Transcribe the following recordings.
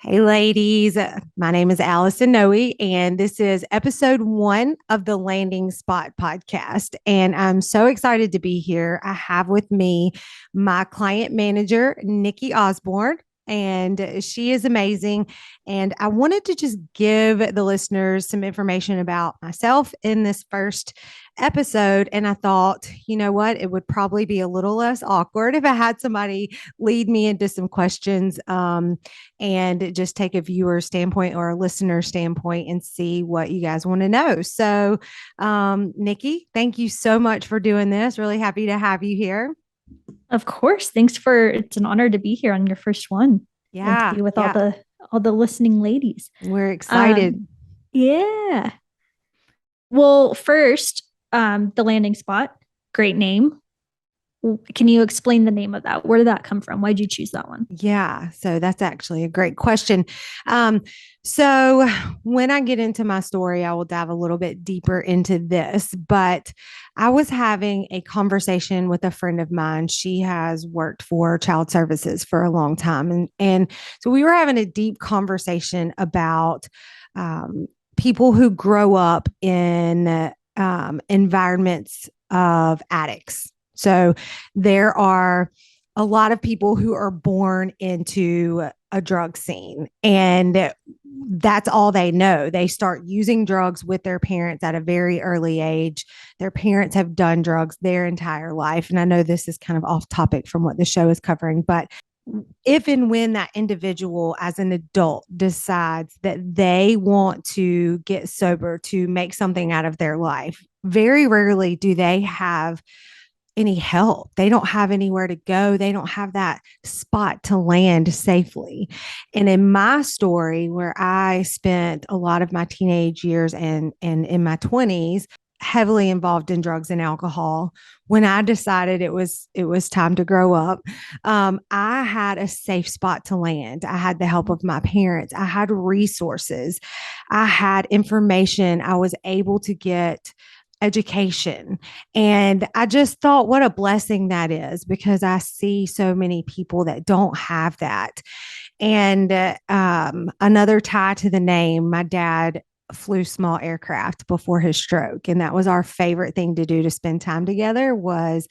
Hey, ladies. My name is Allison Nooe, and this is episode 1 of the Landing Spot podcast. And I'm so excited to be here. I have with me my client manager, Nikki Osborne, and she is amazing. And I wanted to just give the listeners some information about myself in this first episode. And I thought, you know what? It would probably be a little less awkward if I had somebody lead me into some questions. And just take a viewer standpoint or a listener standpoint and see what you guys want to know. So, Nikki, thank you so much for doing this. Really happy to have you here. Of course. It's an honor to be here on your first one and to Yeah, be with all yeah, the listening ladies. we're excited. Um, yeah. Well, first, the landing spot, great name. Can you explain the name of that? Where did that come from? Why did you choose that one? Yeah, so that's actually a great question. Um, so when I get into my story, I will dive a little bit deeper into this, but I was having a conversation with a friend of mine. She has worked for child services for a long time. And so we were having a deep conversation about people who grow up in environments of addicts. So there are a lot of people who are born into a drug scene and that's all they know. They start using drugs with their parents at a very early age. Their parents have done drugs their entire life. And I know this is kind of off topic from what the show is covering, but if and when that individual as an adult decides that they want to get sober to make something out of their life, very rarely do they have any help. They don't have anywhere to go. They don't have that spot to land safely. And in my story, where I spent a lot of my teenage years and in my 20s heavily involved in drugs and alcohol, when I decided it was time to grow up, I had a safe spot to land. I had the help of my parents. I had resources. I had information. I was able to get education. And I just thought what a blessing that is because I see so many people that don't have that. And another tie to the name, my dad flew small aircraft before his stroke. And that was our favorite thing to do to spend time together was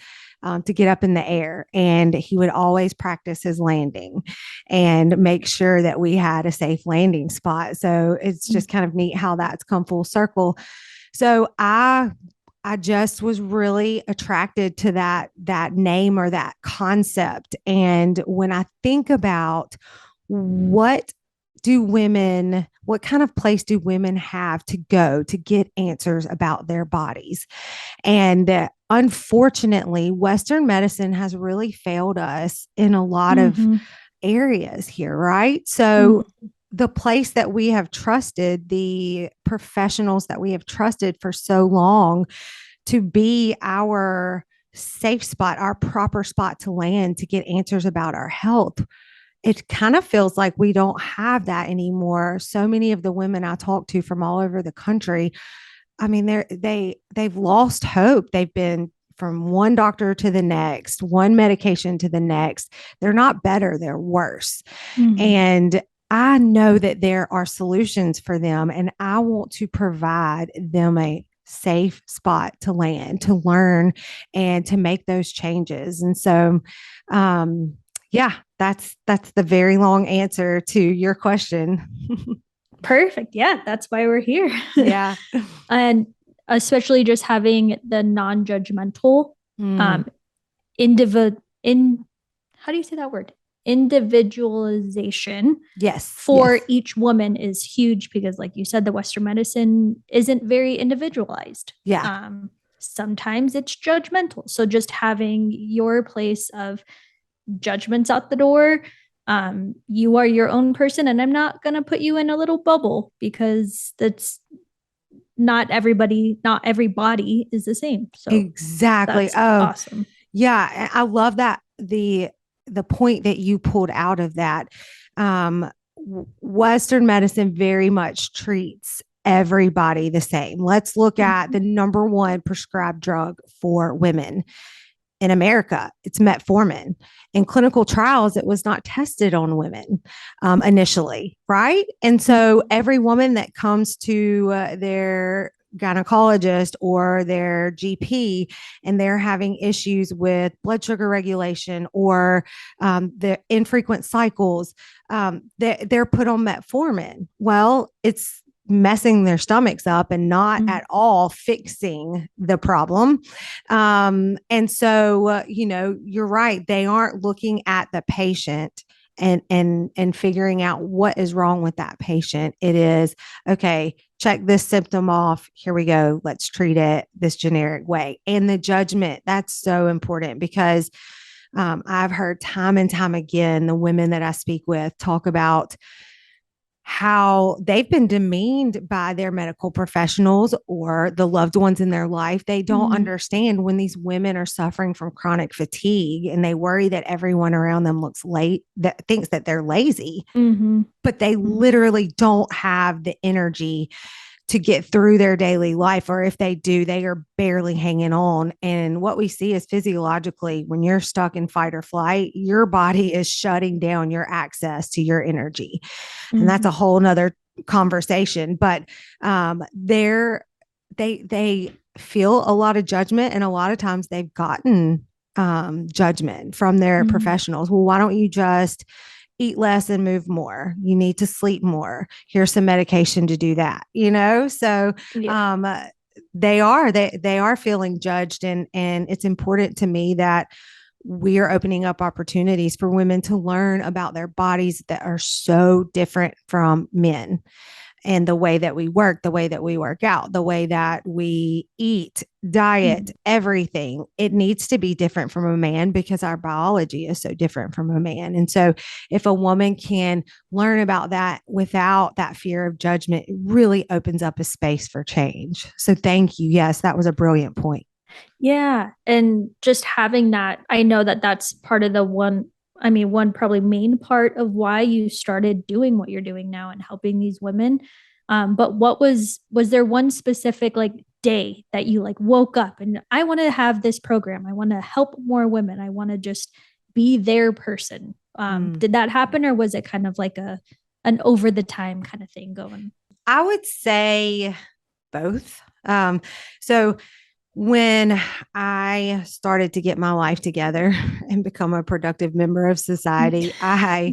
to get up in the air. And he would always practice his landing and make sure that we had a safe landing spot. So it's just kind of neat how that's come full circle. So I just was really attracted to that name or that concept. And when I think about what what kind of place do women have to go to get answers about their bodies? And unfortunately, Western medicine has really failed us in a lot of Mm-hmm. areas here, right? So Mm-hmm. the place that we have trusted, the professionals that we have trusted for so long to be our safe spot, our proper spot to land to get answers about our health. It kind of feels like we don't have that anymore. So many of the women I talk to from all over the country, I mean, they've lost hope. They've been from one doctor to the next, one medication to the next. They're not better, they're worse. Mm-hmm. And I know that there are solutions for them, and I want to provide them a safe spot to land, to learn, and to make those changes. And so, yeah, that's the very long answer to your question. Perfect. Yeah, that's why we're here. Yeah. And especially just having the non-judgmental Mm, um individ in how do you say that word? Individualization yes. for Yes. each woman is huge because like you said, the Western medicine isn't very individualized. Yeah. Sometimes it's judgmental. So just having your place of judgments out the door. You are your own person, and I'm not going to put you in a little bubble because that's not every body is the same. So Exactly. that's Oh, awesome. yeah. I love that the point that you pulled out of that. Western medicine very much treats everybody the same. Let's look at Mm-hmm. the number one prescribed drug for women, in America, it's metformin. In clinical trials, it was not tested on women initially, right? And so every woman that comes to their gynecologist or their GP and they're having issues with blood sugar regulation or the infrequent cycles, they're put on metformin. Well, it's messing their stomachs up and not at all fixing the problem. And so, you're right. They aren't looking at the patient and figuring out what is wrong with that patient. It is, okay, check this symptom off. Here we go. Let's treat it this generic way. And the judgment, that's so important because I've heard time and time again, the women that I speak with talk about how they've been demeaned by their medical professionals or the loved ones in their life. They don't understand when these women are suffering from chronic fatigue and they worry that everyone around them looks late, that thinks that they're lazy, but they literally don't have the energy to get through their daily life. Or if they do, they are barely hanging on. And what we see is physiologically, when you're stuck in fight or flight, your body is shutting down your access to your energy. And that's a whole nother conversation. But they feel a lot of judgment. And a lot of times they've gotten judgment from their professionals. Well, why don't you just eat less and move more? You need to sleep more. Here's some medication to do that, So they are feeling judged. And it's important to me that we are opening up opportunities for women to learn about their bodies that are so different from men. And the way that we work, the way that we work out, the way that we eat, diet, everything, it needs to be different from a man because our biology is so different from a man. And so if a woman can learn about that without that fear of judgment, it really opens up a space for change. So thank you. Yes, that was a brilliant point. Yeah. And just having that, I know that that's part of the one probably main part of why you started doing what you're doing now and helping these women. But was there one specific day that you woke up and I want to have this program. I want to help more women. I want to just be their person. Did that happen or was it kind of like an over the time kind of thing going? I would say both. So when I started to get my life together and become a productive member of society, I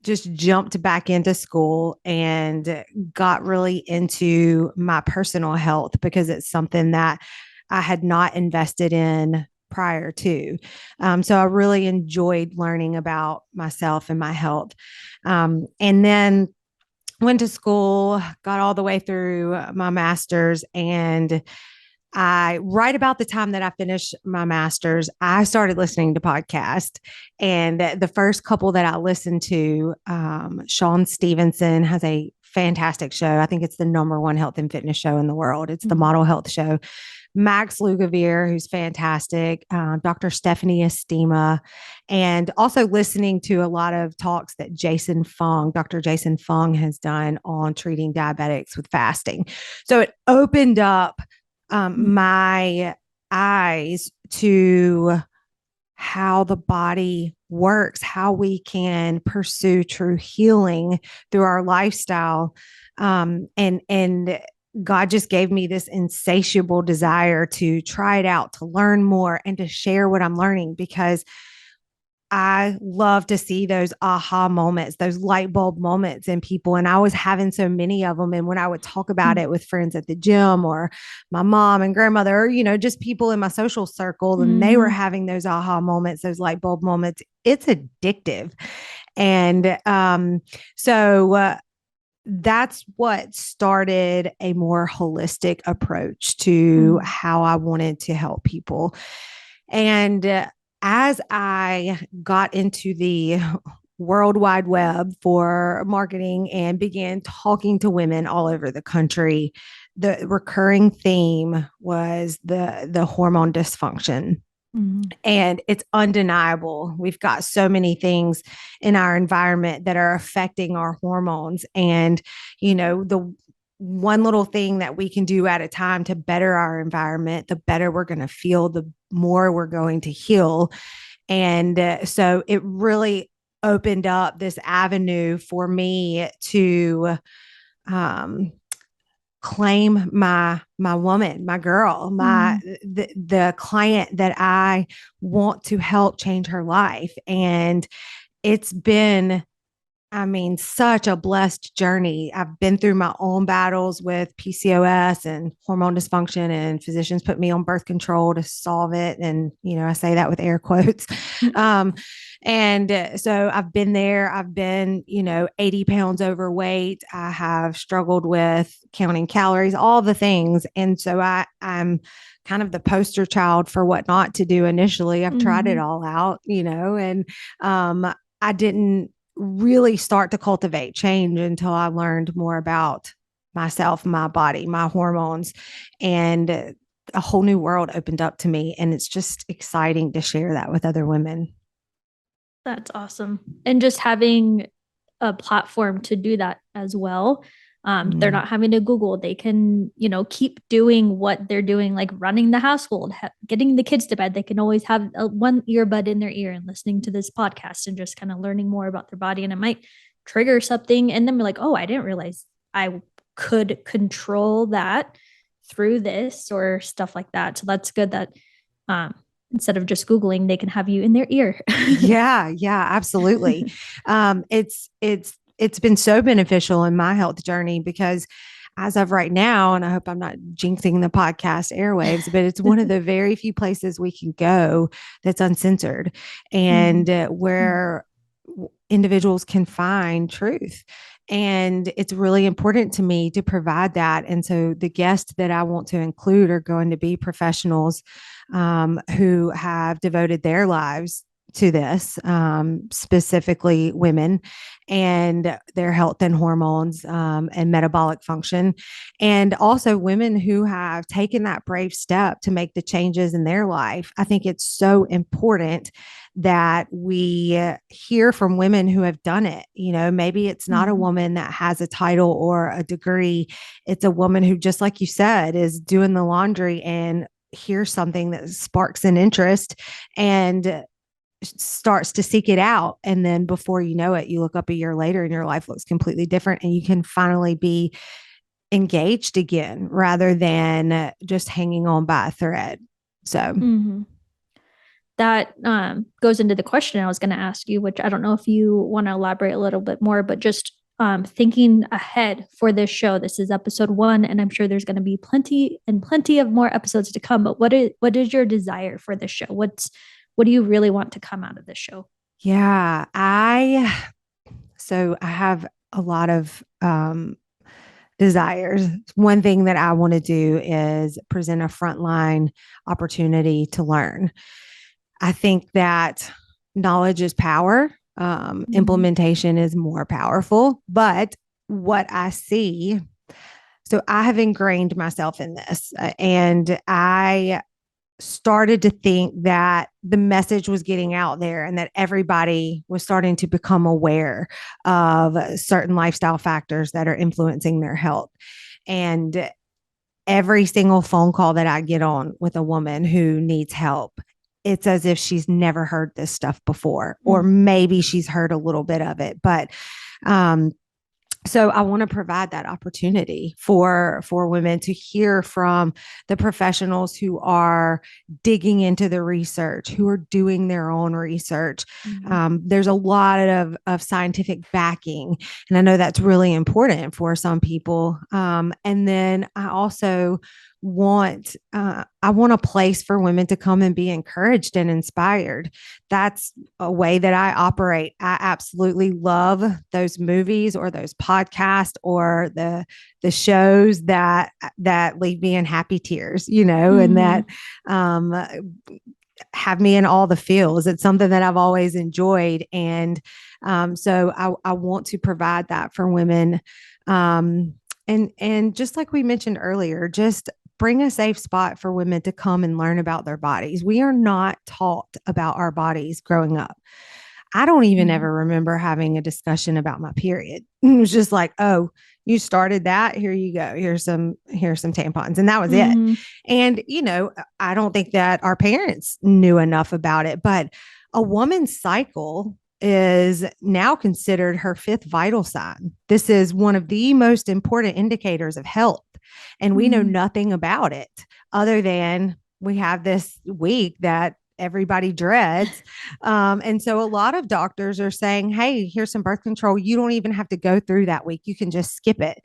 just jumped back into school and got really into my personal health because it's something that I had not invested in prior to. So I really enjoyed learning about myself and my health. And then went to school, got all the way through my master's, and right about the time that I finished my master's, I started listening to podcasts. And the first couple that I listened to, Sean Stevenson has a fantastic show. I think it's the #1 health and fitness show in the world. It's the Model Health Show. Max Lugavere, who's fantastic, Dr. Stephanie Estima, and also listening to a lot of talks that Dr. Jason Fung has done on treating diabetics with fasting. So it opened up my eyes to how the body works, how we can pursue true healing through our lifestyle. And God just gave me this insatiable desire to try it out, to learn more and to share what I'm learning, because I love to see those aha moments, those light bulb moments in people. And I was having so many of them. And when I would talk about it with friends at the gym or my mom and grandmother, or, just people in my social circle, and they were having those aha moments, those light bulb moments, it's addictive. And so that's what started a more holistic approach to how I wanted to help people. And as I got into the World Wide Web for marketing and began talking to women all over the country, the recurring theme was the hormone dysfunction. And it's undeniable. We've got so many things in our environment that are affecting our hormones. And, one little thing that we can do at a time to better our environment, the better we're going to feel, the more we're going to heal. And so it really opened up this avenue for me to um, claim my woman, my girl, the client that I want to help change her life. And it's been, I mean, such a blessed journey. I've been through my own battles with PCOS and hormone dysfunction, and physicians put me on birth control to solve it. And, I say that with air quotes. So I've been there. I've been, 80 pounds overweight. I have struggled with counting calories, all the things. And so I'm kind of the poster child for what not to do initially. I've tried it all out, and I didn't really start to cultivate change until I learned more about myself, my body, my hormones, and a whole new world opened up to me. And it's just exciting to share that with other women. That's awesome. And just having a platform to do that as well. They're not having to Google. They can, keep doing what they're doing, like running the household, getting the kids to bed. They can always have one earbud in their ear and listening to this podcast and just kind of learning more about their body. And it might trigger something in them like, oh, I didn't realize I could control that through this or stuff like that. So that's good that instead of just Googling, they can have you in their ear. Yeah, absolutely. It's been so beneficial in my health journey because as of right now, and I hope I'm not jinxing the podcast airwaves, but it's one of the very few places we can go that's uncensored and where individuals can find truth. And it's really important to me to provide that. And so the guests that I want to include are going to be professionals who have devoted their lives to this, specifically women and their health and hormones and metabolic function. And also women who have taken that brave step to make the changes in their life. I think it's so important that we hear from women who have done it. Maybe it's not a woman that has a title or a degree. It's a woman who, just like you said, is doing the laundry and hears something that sparks an interest and starts to seek it out. And then before you know it, you look up a year later and your life looks completely different and you can finally be engaged again rather than just hanging on by a thread. So that goes into the question I was going to ask you, which I don't know if you want to elaborate a little bit more, but just thinking ahead for this show. This is episode 1, and I'm sure there's going to be plenty of more episodes to come. But what is your desire for this show? What do you really want to come out of this show? Yeah, I have a lot of desires. One thing that I want to do is present a frontline opportunity to learn. I think that knowledge is power. Implementation is more powerful. But what I see, so I have ingrained myself in this, and I started to think that the message was getting out there and that everybody was starting to become aware of certain lifestyle factors that are influencing their health. And every single phone call that I get on with a woman who needs help, it's as if she's never heard this stuff before, or maybe she's heard a little bit of it, but so I want to provide that opportunity for women to hear from the professionals who are digging into the research, who are doing their own research. There's a lot of scientific backing, and I know that's really important for some people. And then I also want a place for women to come and be encouraged and inspired. That's a way that I operate. I absolutely love those movies or those podcasts or the shows that leave me in happy tears, and that have me in all the feels. It's something that I've always enjoyed. And so I want to provide that for women. And just like we mentioned earlier, just bring a safe spot for women to come and learn about their bodies. We are not taught about our bodies growing up. I don't even ever remember having a discussion about my period. It was just like, oh, you started that. Here you go. Here's some tampons. And that was it. And, I don't think that our parents knew enough about it, but a woman's cycle is now considered her fifth vital sign. This is one of the most important indicators of health. And we know nothing about it other than we have this week that everybody dreads. And so a lot of doctors are saying, hey, here's some birth control. You don't even have to go through that week. You can just skip it.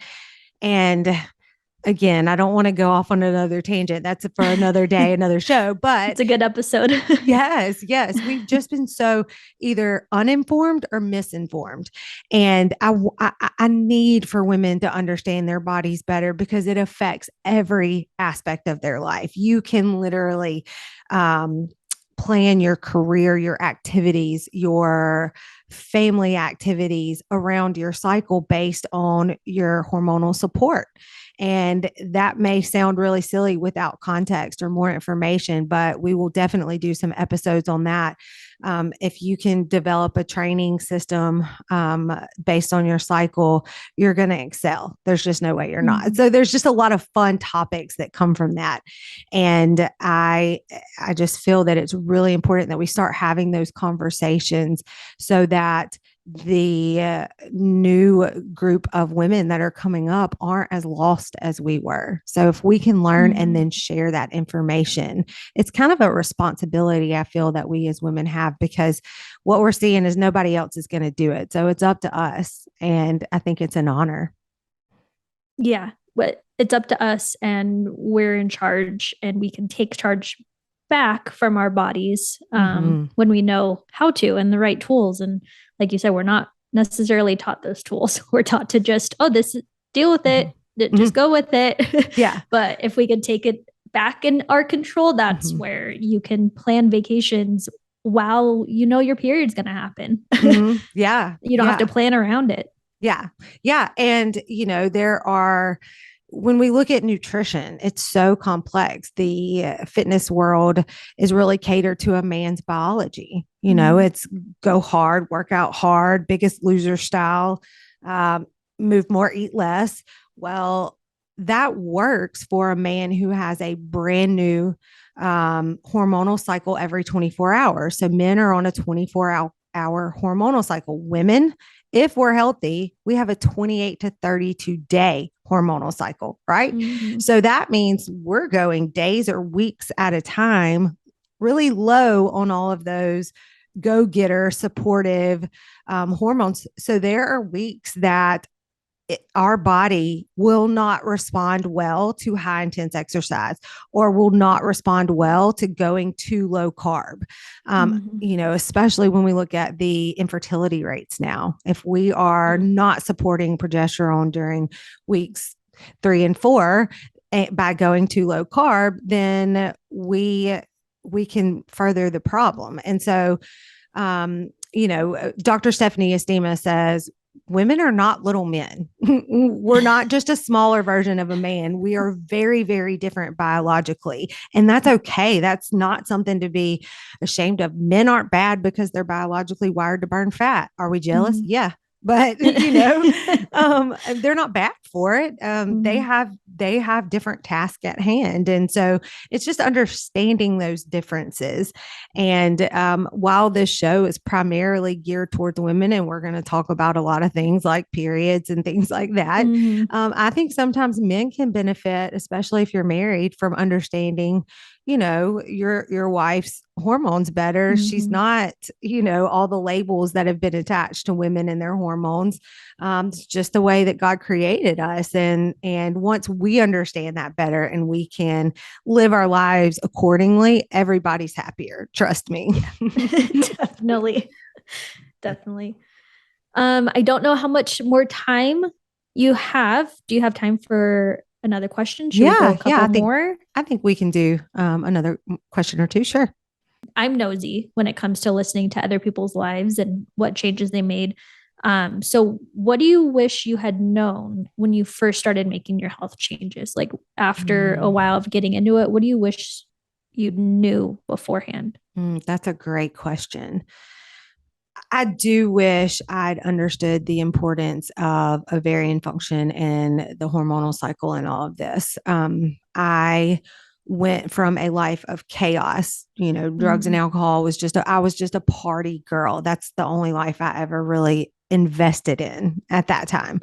And again, I don't want to go off on another tangent. That's for another day, another show, but it's a good episode. yes. We've just been so either uninformed or misinformed. And I need for women to understand their bodies better because it affects every aspect of their life. You can literally, plan your career, your activities, your family activities around your cycle based on your hormonal support. And that may sound really silly without context or more information, but we will definitely do some episodes on that. If you can develop a training system based on your cycle, you're going to excel. There's just no way you're not. So there's just a lot of fun topics that come from that. And I just feel that it's really important that we start having those conversations so that the new group of women that are coming up aren't as lost as we were. So if we can learn and then share that information, it's kind of a responsibility I feel that we as women have because what we're seeing is nobody else is going to do it. So it's up to us. And I think it's an honor. Yeah. But it's up to us and we're in charge and we can take charge back from our bodies when we know how to and the right tools. And like you said, we're not necessarily taught those tools. We're taught to just, deal with it, just go with it. Yeah. But if we could take it back in our control, that's where you can plan vacations while you know your period's going to happen. Yeah. You don't have to plan around it. Yeah. Yeah. And, when we look at nutrition, it's so complex. The fitness world is really catered to a man's biology. It's go hard, work out hard, biggest loser style, move more, eat less. Well, that works for a man who has a brand new hormonal cycle every 24 hours. So men are on a 24-hour hormonal cycle. Women, if we're healthy, we have a 28 to 32 day hormonal cycle, right? So that means we're going days or weeks at a time, really low on all of those go-getter supportive hormones. So there are weeks that our body will not respond well to high intense exercise or will not respond well to going too low carb. Especially when we look at the infertility rates now, if we are not supporting progesterone during weeks 3 and 4 by going too low carb, then we can further the problem. And so, Dr. Stephanie Estima says, women are not little men. We're not just a smaller version of a man. We are very, very different biologically. And that's okay. That's not something to be ashamed of. Men aren't bad because they're biologically wired to burn fat. Are we jealous? Yeah. But they're not bad for it. They have different tasks at hand, and so it's just understanding those differences. And while this show is primarily geared towards women, and we're going to talk about a lot of things like periods and things like that, I think sometimes men can benefit, especially if you're married, from understanding your wife's hormones better. She's not, all the labels that have been attached to women and their hormones. It's just the way that God created us. And once we understand that better and we can live our lives accordingly, everybody's happier. Trust me. Definitely. Definitely. I don't know how much more time you have. Do you have time for another question? Should we go a couple more? I think we can do another question or two. Sure. I'm nosy when it comes to listening to other people's lives and what changes they made. So what do you wish you had known when you first started making your health changes? Like after a while of getting into it, what do you wish you knew beforehand? That's a great question. I do wish I'd understood the importance of ovarian function and the hormonal cycle and all of this. I went from a life of chaos, drugs and Mm-hmm. alcohol I was just a party girl. That's the only life I ever really invested in at that time.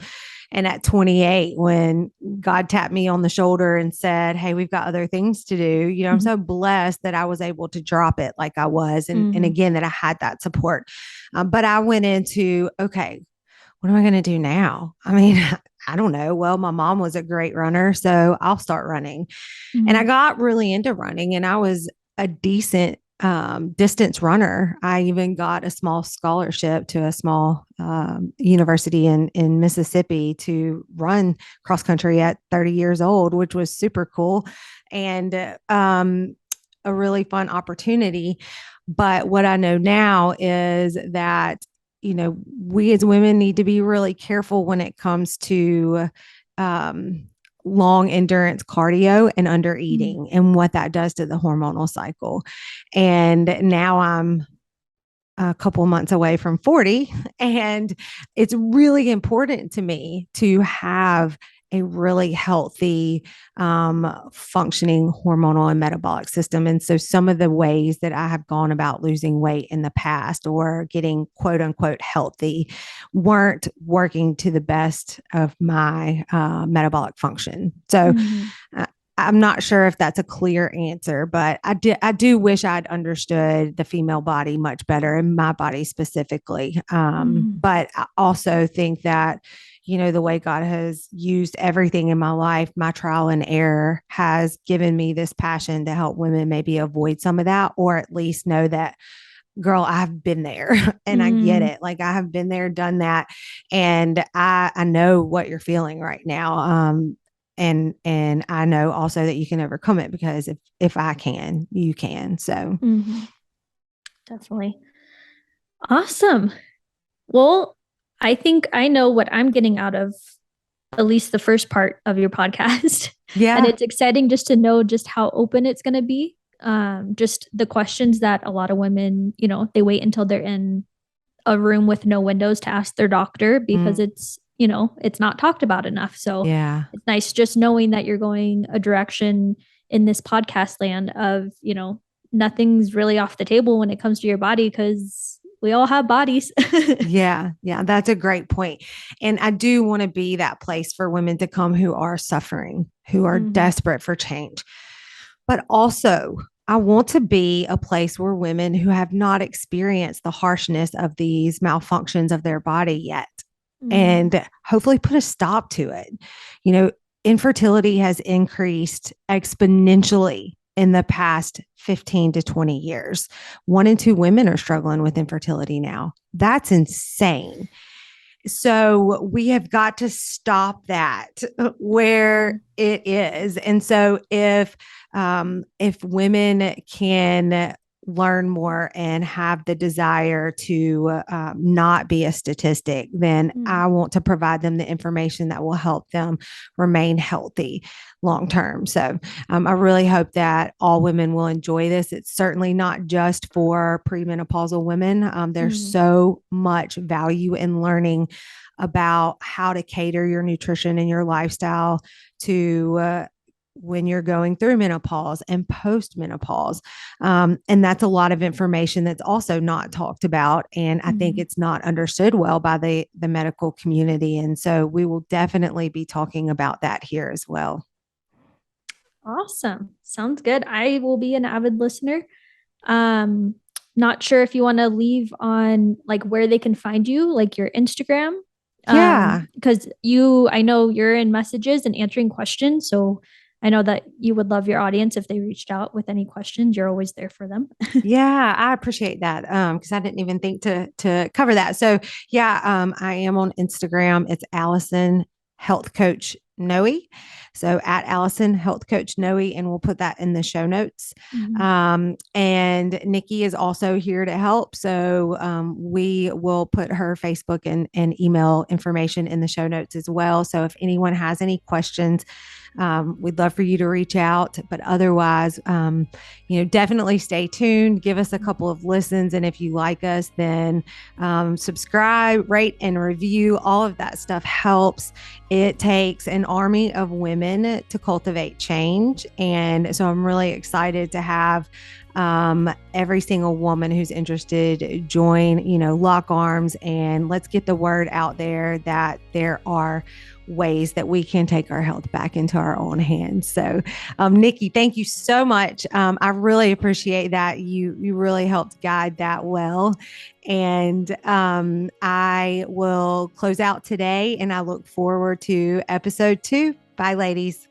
And at 28, when God tapped me on the shoulder and said, "Hey, we've got other things to do," I'm so blessed that I was able to drop it like I was. And Mm-hmm. again, that I had that support. But I went into, okay, what am I going to do now? I mean, I don't know. Well, my mom was a great runner, so I'll start running. And I Mm-hmm. got really into running, and I was a decent distance runner. I even got a small scholarship to a small university in Mississippi to run cross country at 30 years old, which was super cool and a really fun opportunity. But what I know now is that, we as women need to be really careful when it comes to um, long endurance cardio and under Mm-hmm. eating and what that does to the hormonal cycle. And now I'm a couple months away from 40. And it's really important to me to have a really healthy, functioning hormonal and metabolic system. And so, some of the ways that I have gone about losing weight in the past or getting quote unquote healthy weren't working to the best of my metabolic function. So, Mm-hmm. uh, I'm not sure if that's a clear answer, but I do wish I'd understood the female body much better and my body specifically. Mm-hmm. But I also think that, the way God has used everything in my life, my trial and error has given me this passion to help women maybe avoid some of that, or at least know that, girl, I've been there and I get Mm-hmm. it. Like, I have been there, done that. And I know what you're feeling right now. And I know also that you can overcome it, because if I can, you can. So Mm-hmm. Definitely. Awesome. Well, I think I know what I'm getting out of at least the first part of your podcast. And yeah. it's exciting just to know just how open it's going to be. Just the questions that a lot of women, they wait until they're in a room with no windows to ask their doctor because Mm, it's not talked about enough. So yeah. it's nice just knowing that you're going a direction in this podcast land of, nothing's really off the table when it comes to your body because we all have bodies. Yeah, yeah, that's a great point. And I do want to be that place for women to come who are suffering, who are Mm-hmm. desperate for change. But also, I want to be a place where women who have not experienced the harshness of these malfunctions of their body yet, Mm-hmm. and hopefully put a stop to it. You know, Infertility has increased exponentially in the past 15 to 20 years. 1 in 2 women are struggling with infertility now. That's insane. So we have got to stop that where it is. And so if women can learn more and have the desire to not be a statistic, then Mm-hmm. I want to provide them the information that will help them remain healthy long term. So I really hope that all women will enjoy this. It's certainly not just for premenopausal women. There's Mm-hmm. so much value in learning about how to cater your nutrition and your lifestyle to when you're going through menopause and post menopause. And that's a lot of information that's also not talked about. And I think Mm-hmm. it's not understood well by the medical community. And so we will definitely be talking about that here as well. Awesome. Sounds good. I will be an avid listener. Um, Not sure if you want to leave on like where they can find you, like your Instagram. Yeah. Because I know you're in messages and answering questions. So I know that you would love your audience if they reached out with any questions. You're always there for them. Yeah, I appreciate that. Because I didn't even think to cover that. So yeah, I am on Instagram. It's Allison Health Coach Noe. So at Allison Health Coach Noe, and we'll put that in the show notes. Mhm. And Nikki is also here to help. So we will put her Facebook and email information in the show notes as well. So if anyone has any questions, we'd love for you to reach out. But otherwise, definitely stay tuned. Give us a couple of listens. And if you like us, then subscribe, rate, and review. All of that stuff helps. It takes an army of women to cultivate change. And so I'm really excited to have every single woman who's interested join, lock arms, and let's get the word out there that there are ways that we can take our health back into our own hands. So, Nikki, thank you so much. I really appreciate that. You really helped guide that well. And I will close out today, and I look forward to episode 2. Bye, ladies.